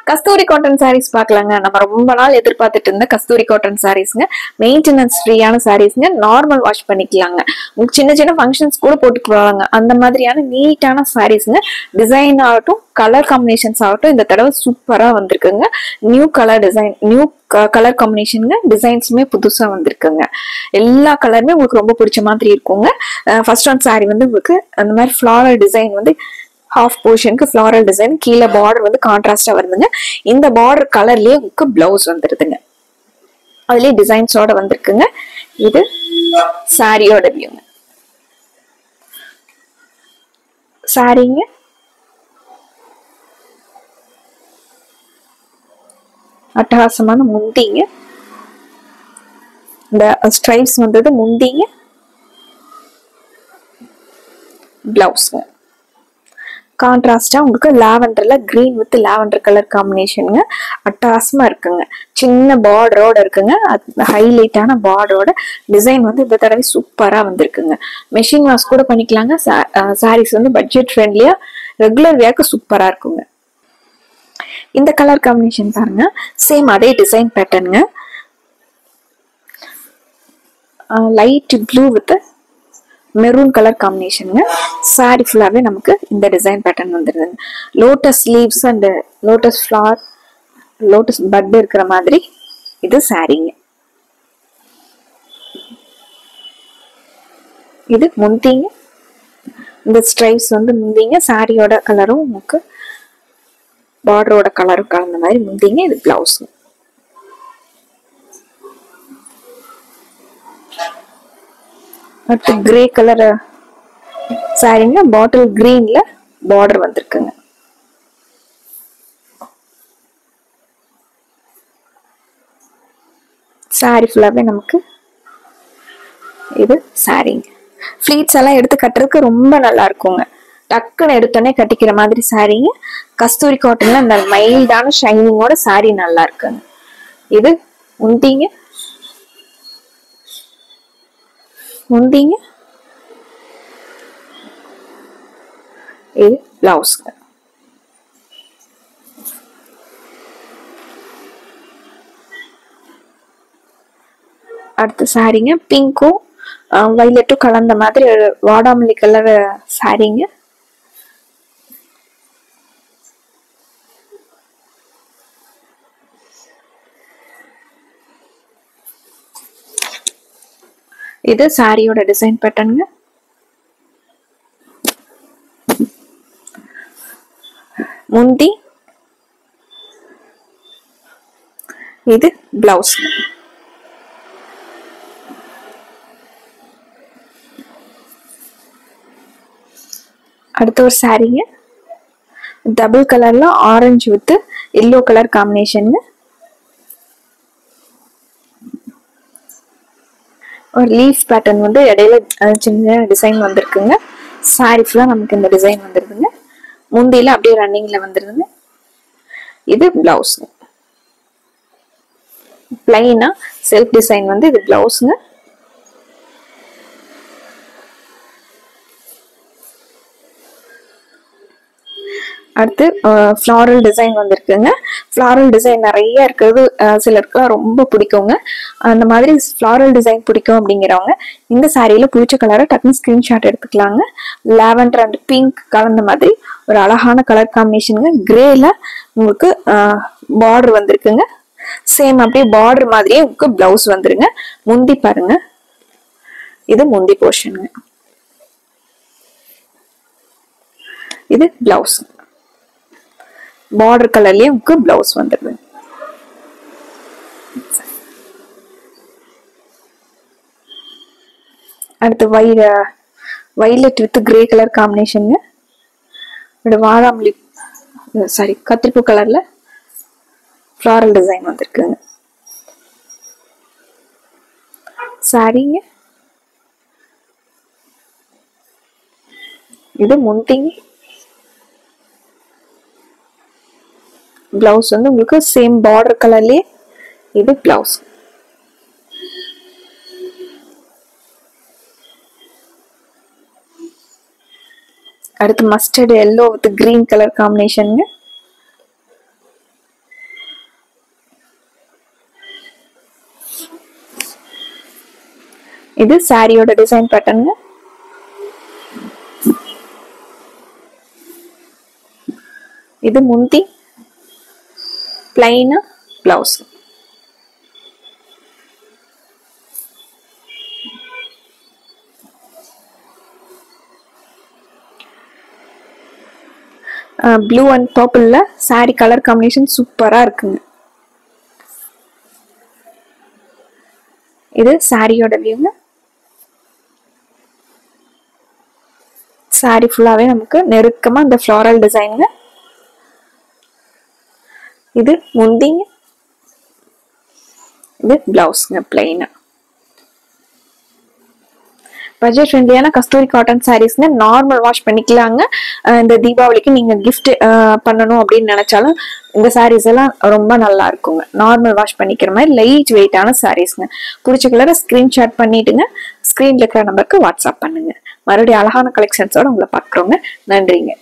கஸ்தூரி cotton saris பார்க்கலாங்க. நம்ம ரொம்ப நாள் எதிர்பார்த்துட்டு இருந்த கஸ்தூரி காட்டன் சாரீஸ்ங்க. மெயின்டெனன்ஸ் ஃப்ரீயான சாரீஸ்ங்க. நார்மல் வாஷ் பண்ணிக்கலாங்க. சின்ன சின்ன ஃபங்க்ஷன்ஸ் கூட போட்டுக்குவாங்க. அந்த மாதிரியான நீட்டான சாரீஸ்ங்க. டிசைன் ஆகட்டும், கலர் காம்பினேஷன்ஸ் ஆகட்டும் இந்த தடவை சூப்பரா வந்திருக்குங்க. New colour design, new colour காம்பினேஷனுங்க. டிசைன்ஸுமே புதுசா வந்திருக்குங்க. எல்லா கலருமே உங்களுக்கு ரொம்ப பிடிச்ச மாதிரி இருக்குங்க. ஃபர்ஸ்ட் ஒன் சாரி வந்து உங்களுக்கு அந்த மாதிரி ஃபிளாரல் டிசைன் வந்து ஹாஃப் போர்ஷனுக்கு ஃபிளாரல் டிசைன், கீழே பார்டர் வந்து கான்ட்ராஸ்டா வருதுங்க. இந்த பார்டர் கலர்லயே உங்களுக்கு பிளவுஸ் வந்துருதுங்க. அதுலயே டிசைன்ஸோட வந்திருக்குங்க. இது சாரியோட வியூங்க. சாரிங்க அட்டகாசமான முந்திங்க. இந்த ஸ்ட்ரைப்ஸ் வந்தது முந்திங்க. பிளவுஸ்ங்க கான்ட்ராஸ்டா உங்களுக்கு லாவெண்டர்ல கிரீன் வித் லாவெண்டர் கலர் காம்பினேஷனுங்க. அட்டகாசமா இருக்குங்க. சின்ன பார்டரோட இருக்குங்க. ஹைலைட்டான பார்டரோட டிசைன் வந்து இந்த தடவை சூப்பரா வந்திருக்குங்க. மெஷின் வாஷ் கூட பண்ணிக்கலாங்க. சாரீஸ் வந்து பட்ஜெட் ஃப்ரெண்ட்லியா ரெகுலர் வேர்க்கு சூப்பரா இருக்குங்க. இந்த கலர் காம்பினேஷன் பாருங்க. சேம் அதே டிசைன் பேட்டர்னுங்க. Light blue with maroon colour காம்பினேஷனுங்க. சாரி ஃபுல்லாவே நமக்கு இந்த டிசைன் பேட்டர்ன் வந்துருதுங்க. Lotus leaves and lotus flower, lotus bud இருக்கிற மாதிரி இது சாரிங்க. இது முந்திங்க. இந்த ஸ்ட்ரைப்ஸ் வந்து முந்திங்க. சாரியோட கலரும் நமக்கு பார்டரோட கலரும் கலந்த மாதிரி முந்திங்க. இது பிளவுஸ். அடுத்து கிரே கலர் சாரிங்க. பாட்டில் கிரீன்ல பார்டர் வந்திருக்குங்க. சாரி ஃபுல்லாவே நமக்கு இது சாரிங்க. ஃபிளீட்ஸ் எல்லாம் எடுத்து கட்டுறதுக்கு ரொம்ப நல்லா இருக்குங்க. டக்குன்னு எடுத்தோடனே கட்டிக்கிற மாதிரி சாரிங்க. கஸ்தூரி காட்டன்ல அந்த மைல்டான ஷைனிங்கோட சாரி நல்லா இருக்குங்க. இது முந்திங்க. முந்திங்க. இது பிளவுஸ். அடுத்த சாரிங்க பிங்க்கும் வைலட்டும் கலந்த மாதிரி வாடாமல்லி கலர் சாரிங்க. இது சாரியோட டிசைன் பேட்டர்னுங்க. முந்தி. இது பிளவுஸ். அடுத்த ஒரு சாரிங்க. டபுள் கலர்ல orange with yellow colour combination. ஒரு லீஃப் பேட்டர்ன் வந்து இடையில சின்ன டிசைன் வந்திருக்குங்க. சாரி ஃபுல்லா நமக்கு இந்த டிசைன் வந்துருதுங்க. முந்தியில அப்படியே ரன்னிங்ல வந்துருதுங்க. இது பிளவுஸ். பிளைனா செல்ஃப் டிசைன் வந்து இது பிளவுஸ்ங்க. அடுத்து ஃபிளாரல் டிசைன் வந்திருக்குங்க. ஃபிளாரல் டிசைன் நிறைய இருக்கிறது சிலருக்குலாம் ரொம்ப பிடிக்குங்க. அந்த மாதிரி ஃபிளாரல் டிசைன் பிடிக்கும் அப்படிங்கிறவங்க இந்த சாரியில பிடிச்ச கலரை டக்குன்னு ஸ்கிரீன்ஷாட் எடுத்துக்கலாங்க. லாவெண்டர் அண்ட் பிங்க் கலந்த மாதிரி ஒரு அழகான கலர் காம்பினேஷனுங்க. கிரேல உங்களுக்கு பார்டர் வந்திருக்குங்க. சேம் அப்படியே பார்டர் மாதிரியே உங்களுக்கு பிளவுஸ் வந்துருங்க. முந்தி பாருங்க. இது முந்தி போர்ஷனுங்க. இது பிளவுஸ். பார்டர் கலர்லயே உங்களுக்கு பிளவுஸ் வந்துருது. அடுத்து violet with grey colour combination. வாடாமல்லி சாரி கத்திரிப்பூ கலர்ல ஃபிளாரல் டிசைன் வந்திருக்குங்க. சாரிங்க. இது முந்திங்க. பிளவுஸ் வந்து உங்களுக்கு சேம் பார்டர் கலர்லயே இது பிளவுஸ். அடுத்து mustard yellow with green colour combination. இது சாரியோட டிசைன் பேட்டர்னுங்க. இது முந்தி, பிளைன் பிளவுஸ். ப்ளூ அண்ட் பர்பிள்ல சாரி கலர் காம்பினேஷன் சூப்பரா இருக்குங்க. இது சாரியோட வியூங்க. சாரி ஃபுல்லாவே நமக்கு நெருக்கமா இந்த ஃப்ளாரல் டிசைனுங்க. இது முந்திங்க, இது பிளவுஸ்ங்க பிளைன். பட்ஜெட் ஃப்ரெண்ட்லியான கஸ்தூரி காட்டன் சாரீஸ்ங்க. நார்மல் வாஷ் பண்ணிக்கலாங்க. இந்த தீபாவளிக்கு நீங்க கிஃப்ட் பண்ணணும் அப்படின்னு நினைச்சாலும் இந்த சாரீஸ் எல்லாம் ரொம்ப நல்லா இருக்குங்க. நார்மல் வாஷ் பண்ணிக்கிற மாதிரி லைட் வெயிட்டான சாரீஸ்ங்க. பிடிச்ச கலரை ஸ்கிரீன்ஷாட் பண்ணிட்டுங்க ஸ்கிரீன்ல இருக்கிற நம்பருக்கு வாட்ஸ்அப் பண்ணுங்க. மறுபடியும் அழகான கலெக்ஷன்ஸோட உங்களை பார்க்குறோங்க. நன்றிங்க.